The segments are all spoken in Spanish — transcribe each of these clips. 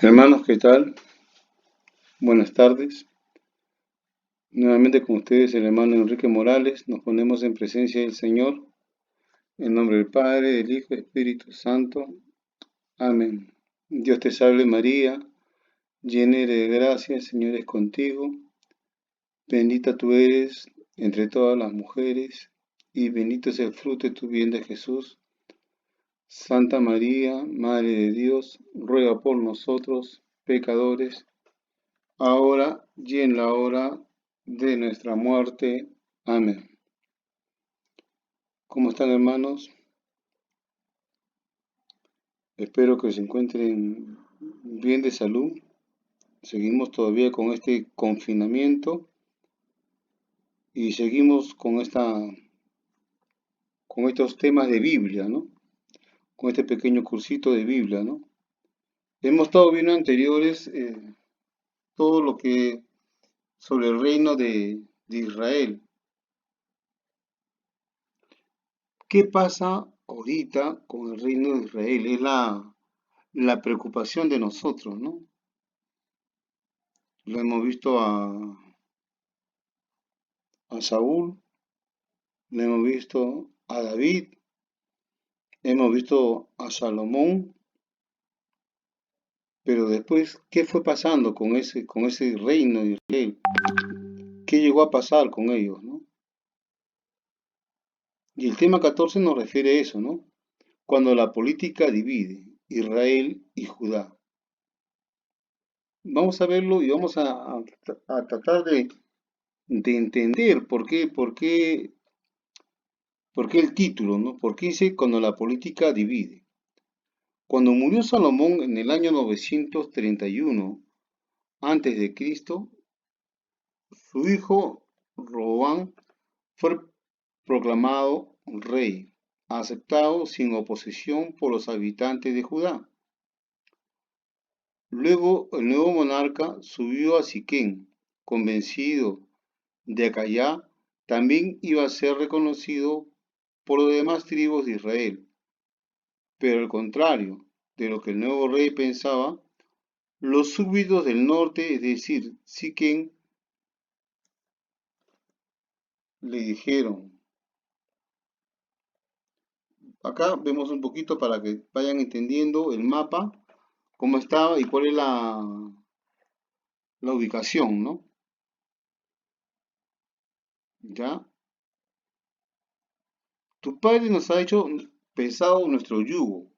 Hermanos, ¿qué tal? Buenas tardes. Nuevamente con ustedes el hermano Enrique Morales. Nos ponemos en presencia del Señor. En nombre del Padre, del Hijo y del Espíritu Santo. Amén. Dios te salve María, llena eres de gracia, el Señor es contigo. Bendita tú eres entre todas las mujeres y bendito es el fruto de tu vientre Jesús. Santa María, Madre de Dios, ruega por nosotros, pecadores, ahora y en la hora de nuestra muerte. Amén. ¿Cómo están, hermanos? Espero que se encuentren bien de salud. Seguimos todavía con este confinamiento y seguimos con estos temas de Biblia, ¿no? Con este pequeño cursito de Biblia, ¿no? Hemos estado viendo anteriores todo lo que sobre el reino de Israel. ¿Qué pasa ahorita con el reino de Israel? Es la preocupación de nosotros, ¿no? Lo hemos visto a Saúl, lo hemos visto a David, hemos visto a Salomón, pero después, ¿qué fue pasando con ese reino de Israel? ¿Qué llegó a pasar con ellos, no? Y el tema 14 nos refiere a eso, ¿no? Cuando la política divide Israel y Judá. Vamos a verlo y vamos a tratar de entender por qué el título, ¿no? ¿Por qué dice cuando la política divide? Cuando murió Salomón en el año 931 antes de Cristo, su hijo Roboam fue proclamado rey, aceptado sin oposición por los habitantes de Judá. Luego el nuevo monarca subió a Siquén, convencido de que allá también iba a ser reconocido por las demás tribus de Israel. Pero al contrario de lo que el nuevo rey pensaba, los súbditos del norte, es decir, Siquén, le dijeron, acá vemos un poquito para que vayan entendiendo el mapa, cómo estaba y cuál es la ubicación, ¿no? ¿Ya? Tu padre nos ha hecho pesado nuestro yugo.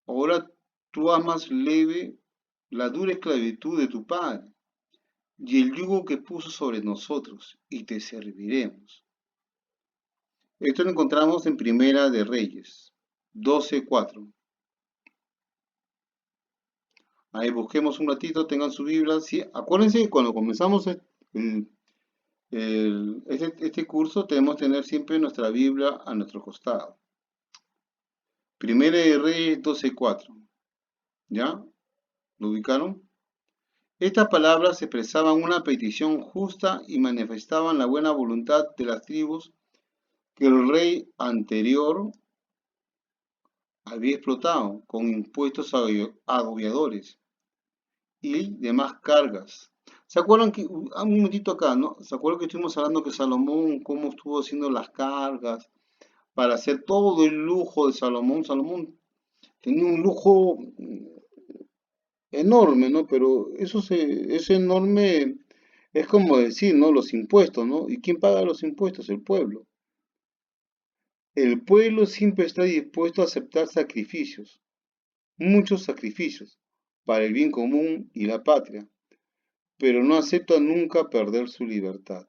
Ahora tú amas leve la dura esclavitud de tu padre y el yugo que puso sobre nosotros, y te serviremos. Esto lo encontramos en Primera de Reyes 12:4. Ahí busquemos un ratito, tengan su Biblia. Sí, acuérdense que cuando comenzamos este curso debemos tener siempre nuestra Biblia a nuestro costado. Primera de Reyes 12:4. ¿Ya? ¿Lo ubicaron? Estas palabras expresaban una petición justa y manifestaban la buena voluntad de las tribus que el rey anterior había explotado con impuestos agobiadores y demás cargas. ¿Se acuerdan que, un momentito acá, ¿no? ¿Se acuerdan que estuvimos hablando que Salomón, cómo estuvo haciendo las cargas para hacer todo el lujo de Salomón? Salomón tenía un lujo enorme, ¿no? Pero es enorme, es como decir, ¿no? Los impuestos, ¿no? ¿Y quién paga los impuestos? El pueblo. El pueblo siempre está dispuesto a aceptar sacrificios, muchos sacrificios, para el bien común y la patria, pero no acepta nunca perder su libertad.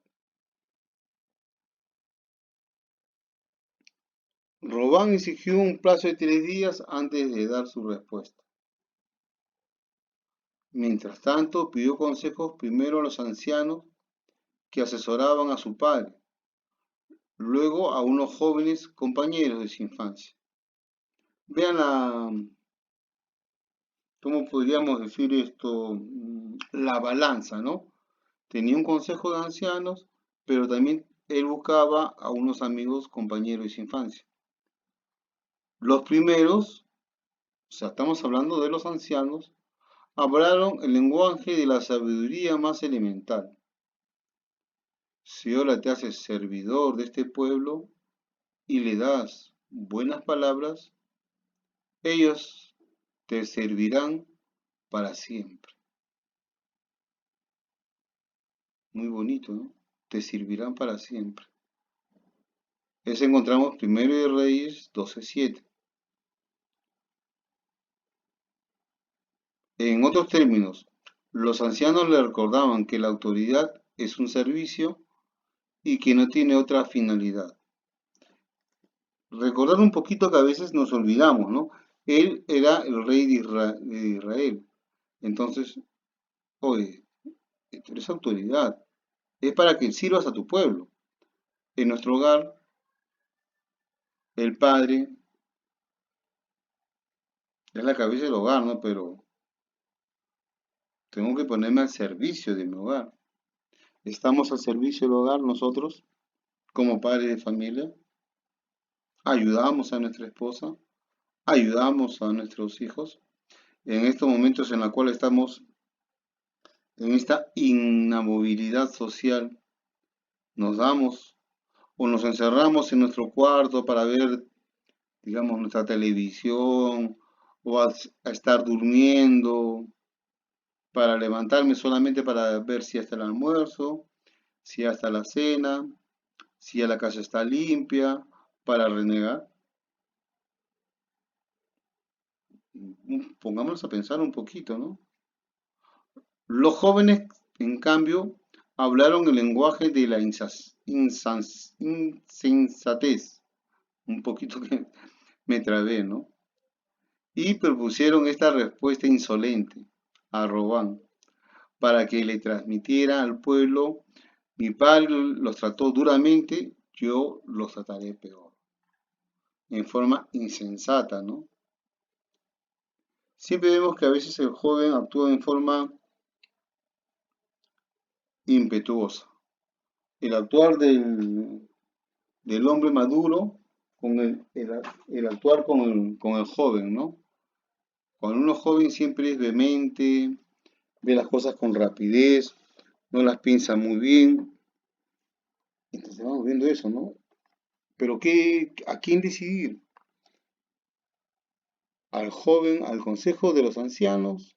Robán exigió un plazo de 3 días antes de dar su respuesta. Mientras tanto, pidió consejos primero a los ancianos que asesoraban a su padre, luego a unos jóvenes compañeros de su infancia. Vean ¿cómo podríamos decir esto? La balanza, ¿no? Tenía un consejo de ancianos, pero también él buscaba a unos amigos, compañeros de su infancia. Los primeros, o sea, estamos hablando de los ancianos, Hablaron el lenguaje de la sabiduría más elemental. Si ahora te haces servidor de este pueblo y le das buenas palabras, ellos te servirán para siempre. Muy bonito, ¿no? Te servirán para siempre. Eso encontramos primero de Reyes 12:7. En otros términos, los ancianos le recordaban que la autoridad es un servicio y que no tiene otra finalidad. Recordar un poquito que a veces nos olvidamos, ¿no? Él era el rey de Israel. Entonces, oye, tú eres autoridad. Es para que sirvas a tu pueblo. En nuestro hogar, el padre es la cabeza del hogar, ¿no? Pero tengo que ponerme al servicio de mi hogar. Estamos al servicio del hogar nosotros, como padres de familia. Ayudamos a nuestra esposa, ayudamos a nuestros hijos. En estos momentos en los cuales estamos en esta inamovilidad social, nos damos o nos encerramos en nuestro cuarto para ver, digamos, nuestra televisión o a estar durmiendo, para levantarme solamente para ver si ya está el almuerzo, si ya está la cena, si ya la casa está limpia, para renegar. Pongámonos a pensar un poquito, ¿no? Los jóvenes, en cambio, hablaron el lenguaje de la insensatez, un poquito que me trabé, ¿no? Y propusieron esta respuesta insolente a Robán para que le transmitiera al pueblo: mi padre los trató duramente, yo los trataré peor, en forma insensata, ¿no? Siempre vemos que a veces el joven actúa en forma impetuosa. El actuar del hombre maduro con el actuar con el joven, ¿no? Cuando uno joven siempre es vehemente, ve las cosas con rapidez, no las piensa muy bien. Entonces vamos viendo eso, ¿no? Pero ¿a quién decidir? ¿Al joven, al consejo de los ancianos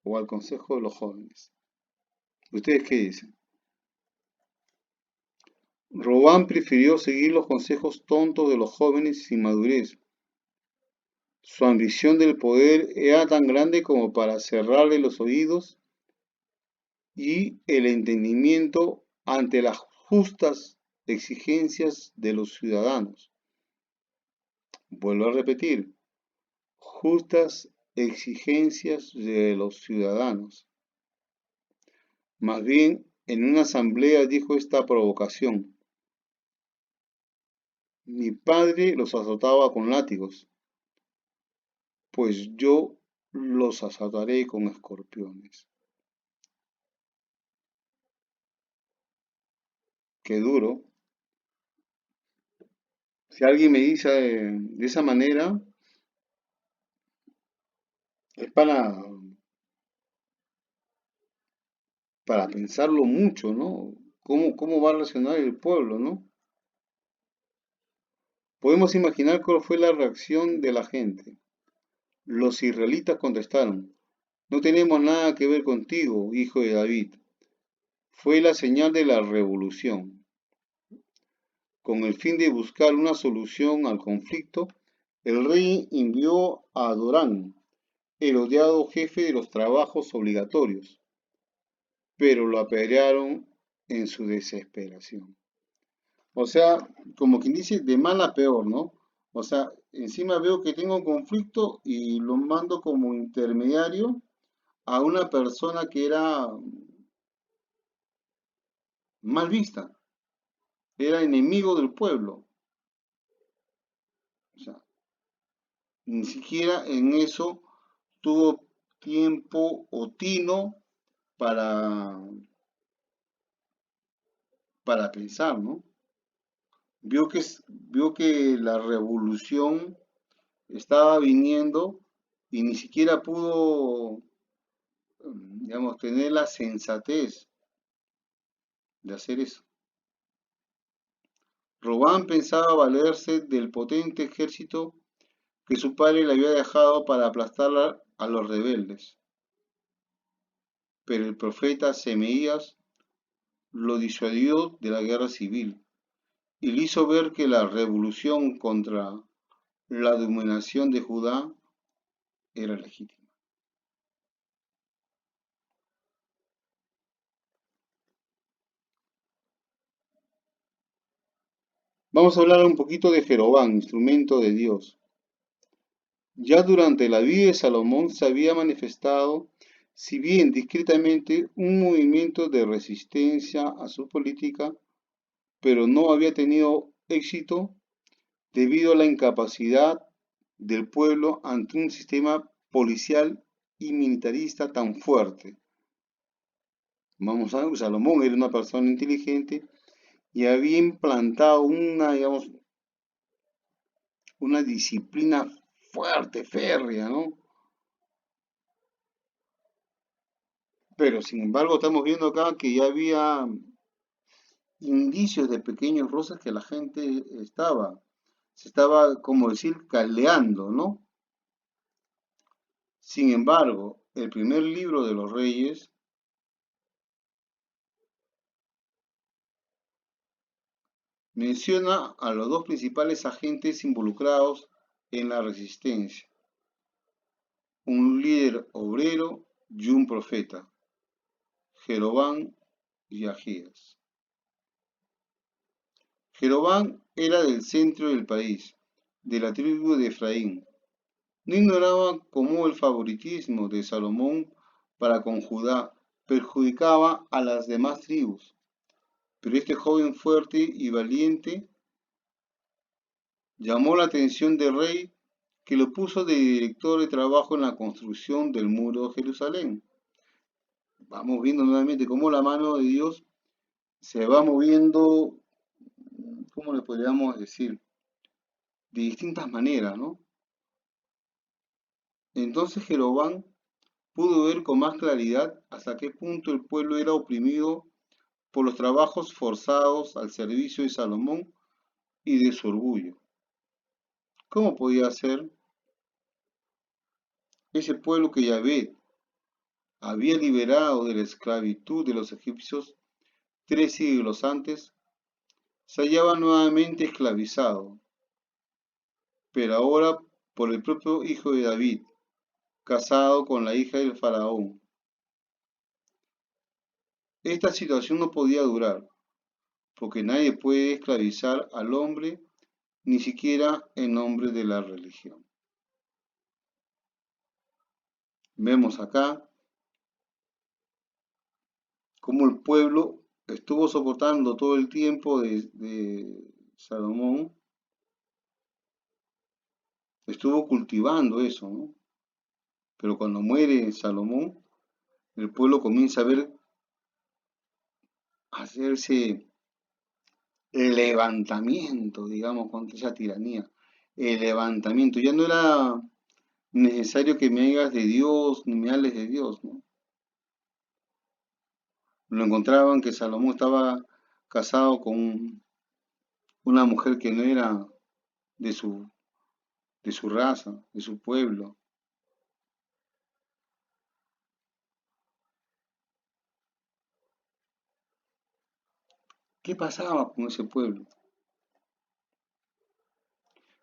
o al consejo de los jóvenes? ¿Ustedes qué dicen? Robán prefirió seguir los consejos tontos de los jóvenes sin madurez. Su ambición del poder era tan grande como para cerrarle los oídos y el entendimiento ante las justas exigencias de los ciudadanos. Vuelvo a repetir, justas exigencias de los ciudadanos. Más bien, en una asamblea dijo esta provocación: mi padre los azotaba con látigos, pues yo los azotaré con escorpiones. Qué duro. Si alguien me dice de esa manera, es para pensarlo mucho, ¿no? ¿Cómo va a reaccionar el pueblo, ¿no? Podemos imaginar cuál fue la reacción de la gente. Los israelitas contestaron: no tenemos nada que ver contigo, hijo de David. Fue la señal de la revolución. Con el fin de buscar una solución al conflicto, el rey envió a Adorán, el odiado jefe de los trabajos obligatorios, pero lo apedrearon en su desesperación. O sea, como quien dice, de mal a peor, ¿no? O sea, encima veo que tengo un conflicto y lo mando como intermediario a una persona que era mal vista, era enemigo del pueblo. O sea, ni siquiera en eso tuvo tiempo o tino para, para pensar, ¿no? Vio que la revolución estaba viniendo y ni siquiera pudo digamos, tener la sensatez de hacer eso. Robán pensaba valerse del potente ejército que su padre le había dejado para aplastar a los rebeldes. Pero el profeta Semeías lo disuadió de la guerra civil y le hizo ver que la revolución contra la dominación de Judá era legítima. Vamos a hablar un poquito de Jeroboam, instrumento de Dios. Ya durante la vida de Salomón se había manifestado, si bien discretamente, un movimiento de resistencia a su política, pero no había tenido éxito debido a la incapacidad del pueblo ante un sistema policial y militarista tan fuerte. Vamos a ver, Salomón era una persona inteligente y había implantado digamos, una disciplina fuerte, férrea, ¿no? Pero sin embargo estamos viendo acá que ya había indicios de pequeños roces que la gente se estaba, como decir, caldeando, ¿no? Sin embargo, el primer libro de los Reyes menciona a los dos principales agentes involucrados en la resistencia, un líder obrero y un profeta, Jeroboam y Ahías. Jeroboam era del centro del país, de la tribu de Efraín. No ignoraba cómo el favoritismo de Salomón para con Judá perjudicaba a las demás tribus, pero este joven fuerte y valiente llamó la atención del rey, que lo puso de director de trabajo en la construcción del muro de Jerusalén. Vamos viendo nuevamente cómo la mano de Dios se va moviendo, ¿cómo le podríamos decir? De distintas maneras, ¿no? Entonces Jeroboam pudo ver con más claridad hasta qué punto el pueblo era oprimido por los trabajos forzados al servicio de Salomón y de su orgullo. ¿Cómo podía ser ese pueblo que Yahvé había liberado de la esclavitud de los egipcios 3 siglos antes, se hallaba nuevamente esclavizado, pero ahora por el propio hijo de David, casado con la hija del faraón? Esta situación no podía durar, porque nadie puede esclavizar al hombre, ni siquiera en nombre de la religión. Vemos acá cómo el pueblo estuvo soportando todo el tiempo de Salomón, estuvo cultivando eso, ¿no? Pero cuando muere Salomón, el pueblo comienza a ver, a hacerse el levantamiento, digamos, contra esa tiranía. El levantamiento. Ya no era necesario que me hagas de Dios, ni me hables de Dios, ¿no? Lo encontraban que Salomón estaba casado con una mujer que no era de su raza, de su pueblo. ¿Qué pasaba con ese pueblo?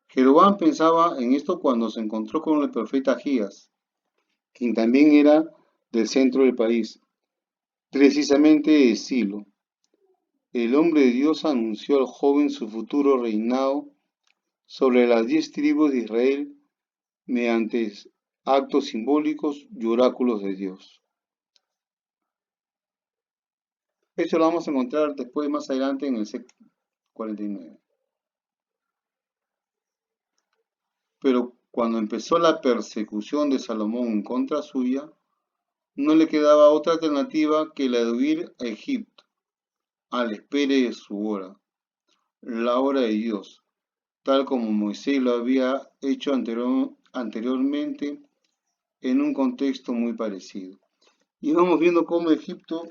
Jeroboam pensaba en esto cuando se encontró con el profeta Ahías, quien también era del centro del país, precisamente de Silo. El hombre de Dios anunció al joven su futuro reinado sobre las 10 tribus de Israel mediante actos simbólicos y oráculos de Dios. Esto lo vamos a encontrar después, más adelante, en el Sec 49. Pero cuando empezó la persecución de Salomón en contra suya, no le quedaba otra alternativa que la de huir a Egipto, a la espera de su hora, la hora de Dios, tal como Moisés lo había hecho anteriormente en un contexto muy parecido. Y vamos viendo cómo Egipto,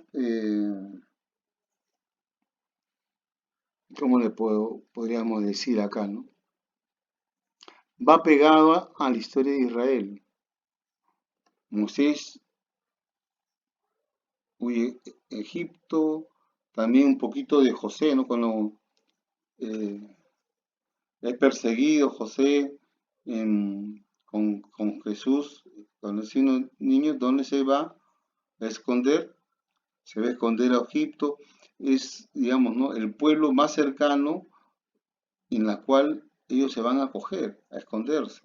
¿cómo podríamos decir acá, ¿no? Va pegada a la historia de Israel. Moisés huye a Egipto, también un poquito de José, ¿no? Cuando eh, es perseguido José con Jesús, cuando es un niño, ¿dónde se va a esconder? Se va a esconder a Egipto. Es, digamos, ¿no? El pueblo más cercano en la cual ellos se van a acoger, a esconderse.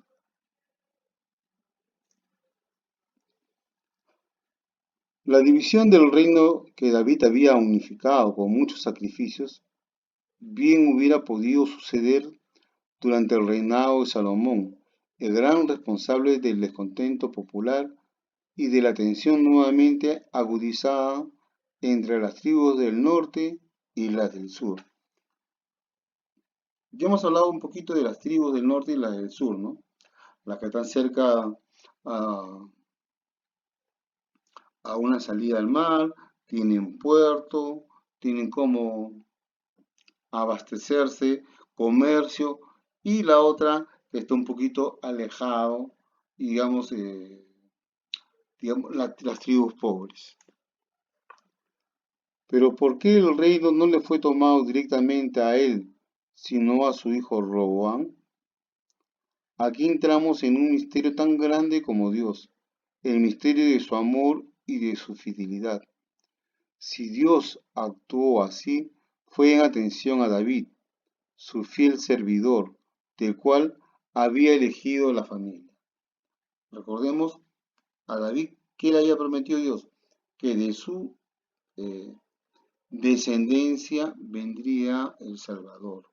La división del reino que David había unificado con muchos sacrificios, bien hubiera podido suceder durante el reinado de Salomón, el gran responsable del descontento popular y de la tensión nuevamente agudizada entre las tribus del norte y las del sur. Ya hemos hablado un poquito de las tribus del norte y las del sur, ¿no? Las que están cerca a, a una salida al mar, tienen puerto, tienen cómo abastecerse, comercio, y la otra que está un poquito alejado, digamos, las tribus pobres. Pero ¿por qué el reino no le fue tomado directamente a él, sino a su hijo Roboam? Aquí entramos en un misterio tan grande como Dios, el misterio de su amor y de su fidelidad. Si Dios actuó así, fue en atención a David, su fiel servidor, del cual había elegido la familia. Recordemos a David que le había prometido Dios que de su eh, descendencia vendría el Salvador.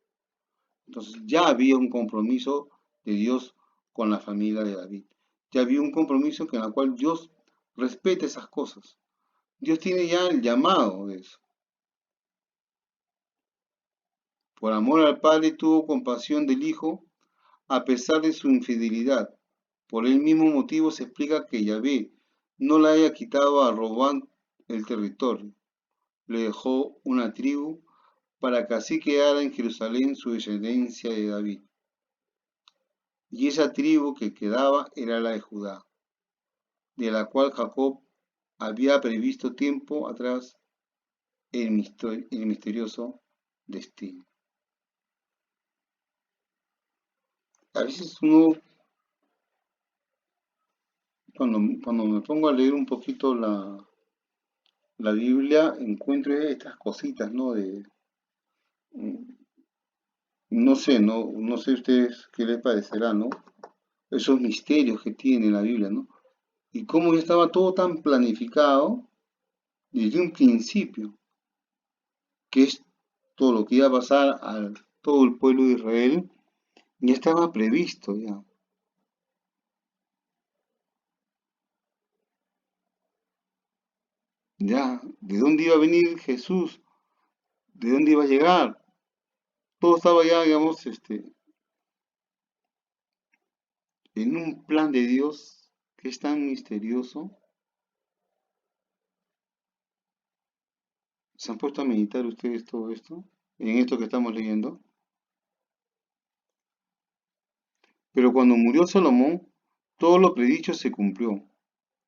Entonces ya había un compromiso de Dios con la familia de David. Ya había un compromiso en el cual Dios respeta esas cosas. Dios tiene ya el llamado de eso. Por amor al Padre tuvo compasión del Hijo a pesar de su infidelidad. Por el mismo motivo se explica que Yahvé no le haya quitado a Robán el territorio. Le dejó una tribu para que así quedara en Jerusalén su descendencia de David. Y esa tribu que quedaba era la de Judá, de la cual Jacob había previsto tiempo atrás el misterioso destino. A veces uno, cuando me pongo a leer un poquito la Biblia, encuentro estas cositas, ¿no? No sé, no sé ustedes qué les parecerá, ¿no? Esos misterios que tiene la Biblia, ¿no? Y cómo ya estaba todo tan planificado desde un principio, que es todo lo que iba a pasar a todo el pueblo de Israel, ya estaba previsto, ya. Ya, ¿de dónde iba a venir Jesús? ¿De dónde iba a llegar? Todo estaba ya, digamos, en un plan de Dios que es tan misterioso. ¿Se han puesto a meditar ustedes todo esto? En esto que estamos leyendo. Pero cuando murió Salomón, todo lo predicho se cumplió.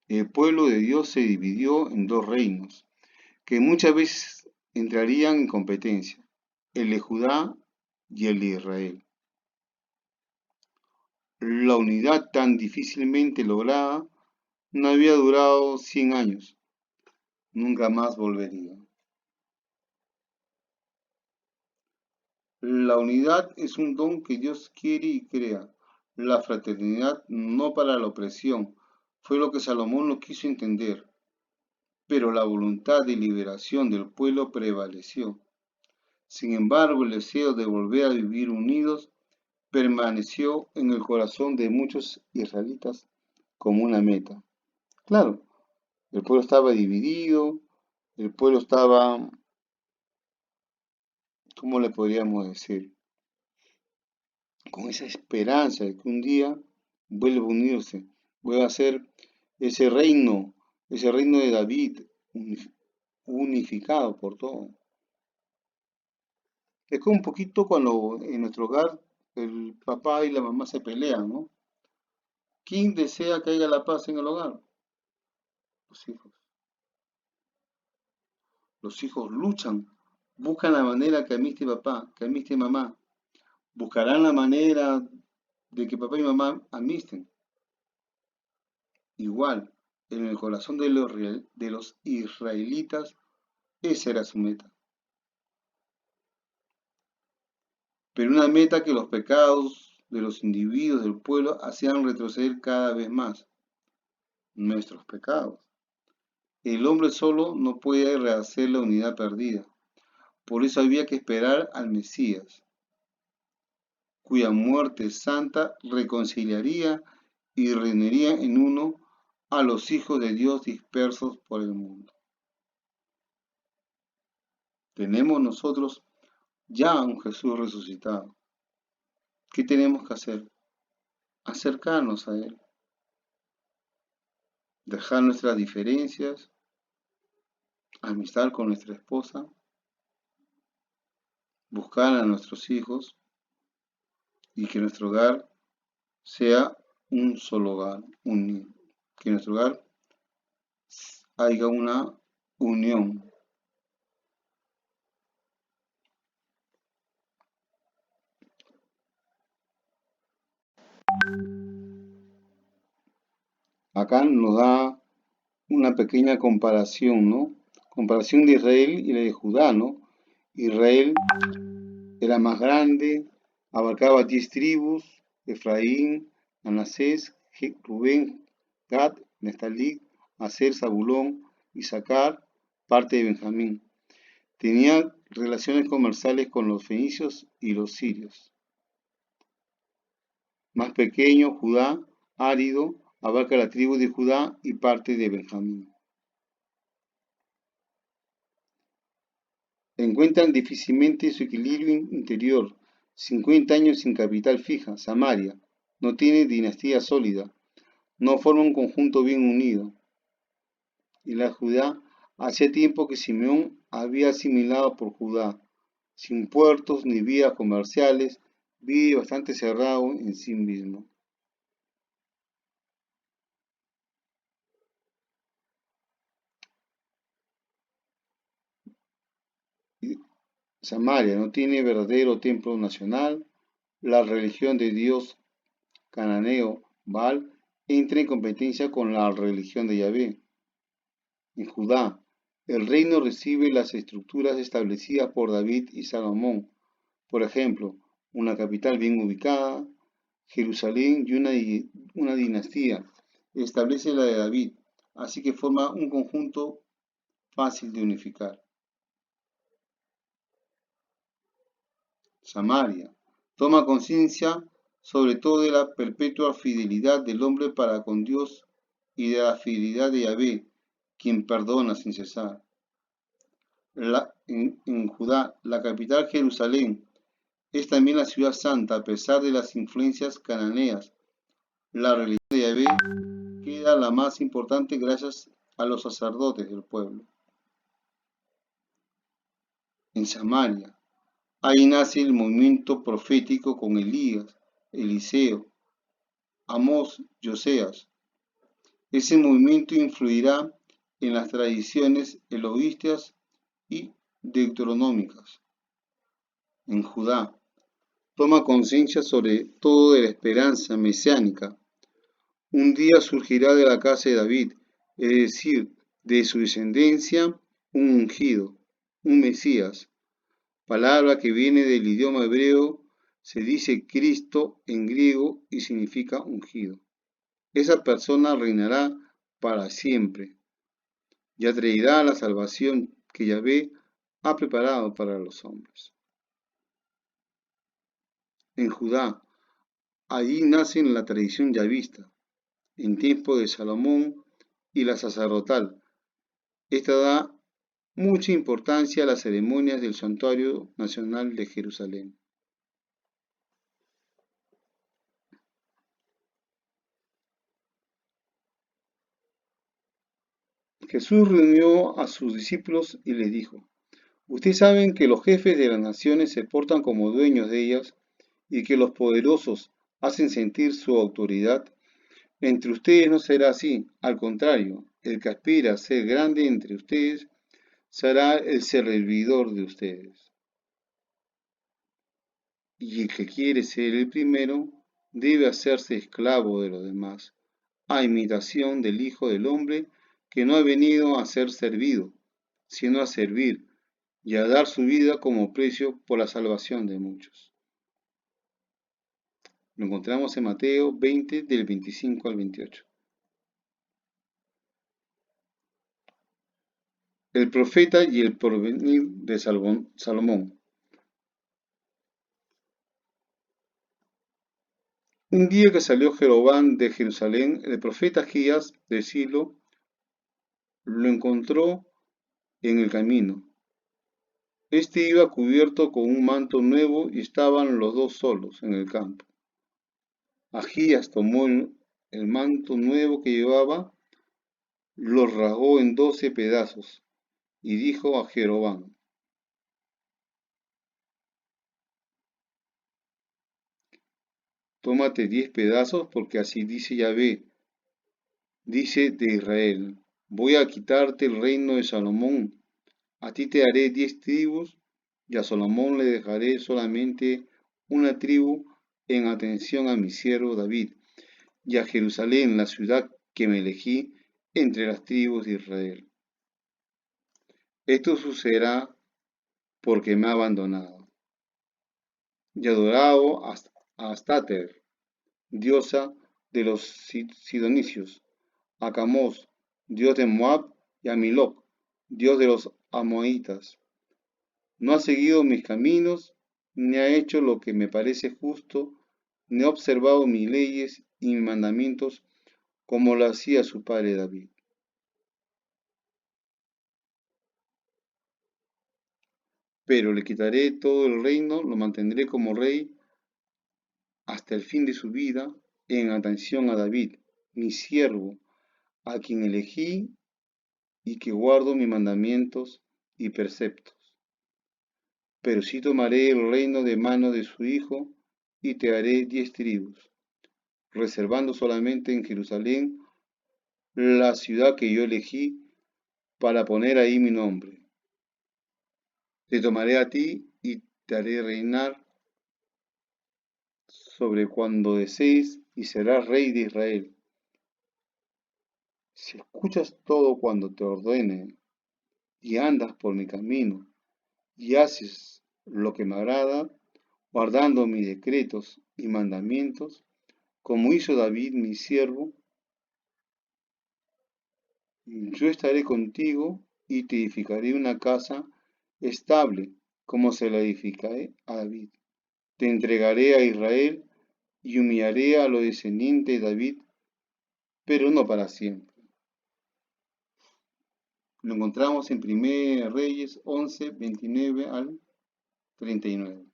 El pueblo de Dios se dividió en dos reinos, que muchas veces entrarían en competencia, el de Judá y el de Israel. La unidad tan difícilmente lograda no había durado 100 años, nunca más volvería. La unidad es un don que Dios quiere y crea. La fraternidad no para la opresión, fue lo que Salomón no quiso entender, pero la voluntad de liberación del pueblo prevaleció. Sin embargo, el deseo de volver a vivir unidos permaneció en el corazón de muchos israelitas como una meta. Claro, el pueblo estaba dividido, el pueblo estaba, ¿cómo le podríamos decir? Con esa esperanza de que un día vuelva a unirse, vuelva a ser ese reino, ese reino de David unificado por todo. Es como un poquito cuando en nuestro hogar el papá y la mamá se pelean, ¿no? ¿Quién desea que haya la paz en el hogar? Los hijos. Los hijos luchan, buscan la manera que amiste papá, que amiste mamá. Buscarán la manera de que papá y mamá amisten. Igual, en el corazón de los israelitas, esa era su meta. Pero una meta que los pecados de los individuos del pueblo hacían retroceder cada vez más. Nuestros pecados. El hombre solo no puede rehacer la unidad perdida. Por eso había que esperar al Mesías, cuya muerte santa reconciliaría y reuniría en uno a los hijos de Dios dispersos por el mundo. Tenemos nosotros ya un Jesús resucitado. ¿Qué tenemos que hacer? Acercarnos a Él, dejar nuestras diferencias, amistad con nuestra esposa, buscar a nuestros hijos y que nuestro hogar sea un solo hogar, unido. Que en nuestro hogar haya una unión. Acá nos da una pequeña comparación, ¿no? Comparación de Israel y la de Judá, ¿no? Israel era más grande, abarcaba 10 tribus: Efraín, Manasés, Rubén, Gad, Neftalí, Aser, Zabulón, Isaacar, parte de Benjamín. Tenía relaciones comerciales con los fenicios y los sirios. Más pequeño, Judá, árido, abarca la tribu de Judá y parte de Benjamín. Encuentran difícilmente su equilibrio interior. 50 años sin capital fija. Samaria no tiene dinastía sólida. No forma un conjunto bien unido. Y la Judá, hacía tiempo que Simeón había asimilado por Judá, sin puertos ni vías comerciales, vive bastante cerrado en sí mismo. Samaria no tiene verdadero templo nacional. La religión de Dios cananeo Baal entra en competencia con la religión de Yahvé. En Judá, el reino recibe las estructuras establecidas por David y Salomón. Por ejemplo, una capital bien ubicada, Jerusalén, y una dinastía establece la de David, así que forma un conjunto fácil de unificar. Samaria toma conciencia sobre todo de la perpetua fidelidad del hombre para con Dios y de la fidelidad de Yahvé, quien perdona sin cesar. En Judá, la capital Jerusalén es también la ciudad santa a pesar de las influencias cananeas. La religión de Yahvé queda la más importante gracias a los sacerdotes del pueblo. En Samaria, ahí nace el movimiento profético con Elías, Eliseo, Amós y Oseas. Ese movimiento influirá en las tradiciones eloístas y deuteronómicas. En Judá, toma conciencia sobre todo de la esperanza mesiánica. Un día surgirá de la casa de David, es decir, de su descendencia, un ungido, un Mesías. Palabra que viene del idioma hebreo, se dice Cristo en griego y significa ungido. Esa persona reinará para siempre y traerá la salvación que Yahvé ha preparado para los hombres. En Judá, allí nace la tradición yavista, en tiempo de Salomón y la sacerdotal. Esta da mucha importancia a las ceremonias del Santuario Nacional de Jerusalén. Jesús reunió a sus discípulos y les dijo: Ustedes saben que los jefes de las naciones se portan como dueños de ellas y que los poderosos hacen sentir su autoridad. Entre ustedes no será así, al contrario, el que aspira a ser grande entre ustedes será el servidor de ustedes. Y el que quiere ser el primero debe hacerse esclavo de los demás, a imitación del Hijo del Hombre, que no ha venido a ser servido, sino a servir y a dar su vida como precio por la salvación de muchos. Lo encontramos en Mateo 20, del 25 al 28. El profeta y el porvenir de Salomón. Un día que salió Jeroboam de Jerusalén, el profeta Agías de Silo lo encontró en el camino. Este iba cubierto con un manto nuevo y estaban los dos solos en el campo. Agías tomó el manto nuevo que llevaba, lo rasgó en 12 pedazos y dijo a Jeroboam: Tómate 10 pedazos, porque así dice Yahvé, dice de Israel: voy a quitarte el reino de Salomón, a ti te haré 10 tribus, y a Salomón le dejaré solamente una tribu en atención a mi siervo David, y a Jerusalén, la ciudad que me elegí entre las tribus de Israel. Esto sucederá porque me ha abandonado y adorado a Astater, diosa de los sidonicios, a Camos, dios de Moab, y a Miloc, dios de los amonitas. No ha seguido mis caminos, ni ha hecho lo que me parece justo, ni ha observado mis leyes y mis mandamientos como lo hacía su padre David. Pero le quitaré todo el reino, lo mantendré como rey hasta el fin de su vida, en atención a David, mi siervo, a quien elegí y que guardo mis mandamientos y preceptos. Pero sí tomaré el reino de mano de su hijo y te haré 10 tribus, reservando solamente en Jerusalén la ciudad que yo elegí para poner ahí mi nombre. Te tomaré a ti y te haré reinar sobre cuando desees y serás rey de Israel. Si escuchas todo cuando te ordene y andas por mi camino y haces lo que me agrada, guardando mis decretos y mandamientos, como hizo David mi siervo, yo estaré contigo y te edificaré una casa estable, como se la edificaré a David. Te entregaré a Israel y humillaré a los descendientes de David, pero no para siempre. Lo encontramos en 1 Reyes 11, 29 al 39.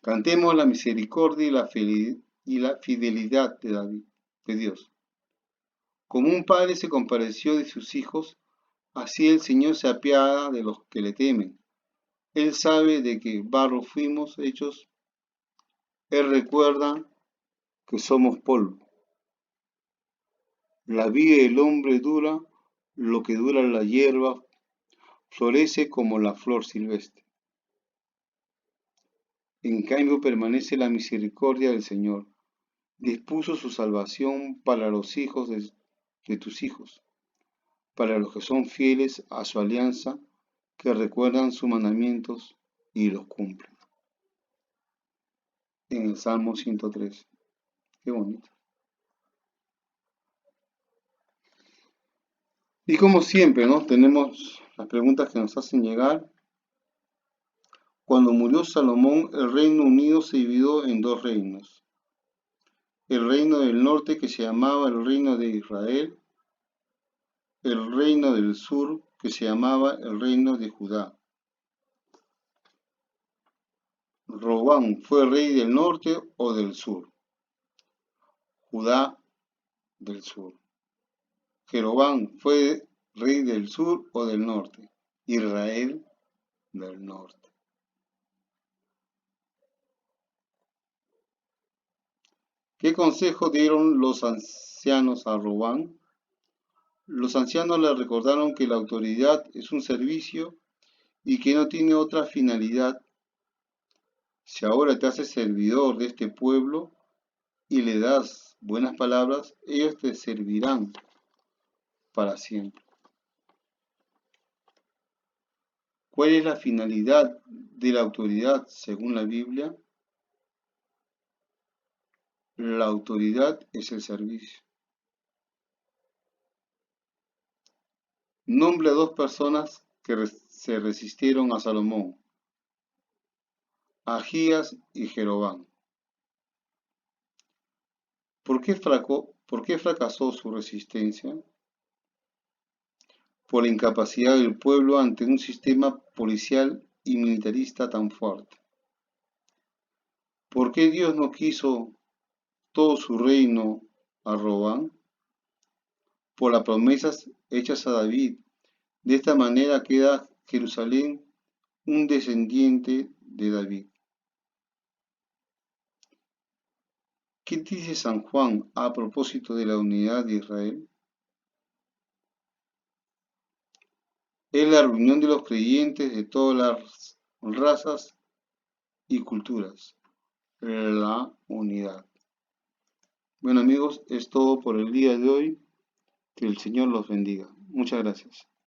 Cantemos la misericordia y la fidelidad de David, de Dios. Como un padre se compadeció de sus hijos, así el Señor se apiada de los que le temen. Él sabe de qué barro fuimos hechos. Él recuerda que somos polvo. La vida del hombre dura lo que dura la hierba, florece como la flor silvestre. En cambio permanece la misericordia del Señor. Dispuso su salvación para los hijos de tus hijos, para los que son fieles a su alianza, que recuerdan sus mandamientos y los cumplen. En el Salmo 103. Qué bonito. Y como siempre, ¿no? Tenemos las preguntas que nos hacen llegar. Cuando murió Salomón, el Reino Unido se dividió en dos reinos. El reino del norte, que se llamaba el Reino de Israel, el reino del sur, que se llamaba el Reino de Judá. Roboam fue rey del norte o del sur. Judá del sur. Jeroboam fue rey del sur o del norte. Israel del norte. ¿Qué consejo dieron los ancianos a Robán? Los ancianos le recordaron que la autoridad es un servicio y que no tiene otra finalidad. Si ahora te haces servidor de este pueblo y le das buenas palabras, ellos te servirán para siempre. ¿Cuál es la finalidad de la autoridad según la Biblia? La autoridad es el servicio. Nombre a dos personas que se resistieron a Salomón: Ahías y Jeroboam. ¿Por qué fracasó su resistencia? Por la incapacidad del pueblo ante un sistema policial y militarista tan fuerte. ¿Por qué Dios no quiso todo su reino a Robán? Por las promesas hechas a David. De esta manera queda Jerusalén un descendiente de David. ¿Qué dice San Juan a propósito de la unidad de Israel? Es la reunión de los creyentes de todas las razas y culturas. La unidad. Bueno amigos, es todo por el día de hoy. Que el Señor los bendiga. Muchas gracias.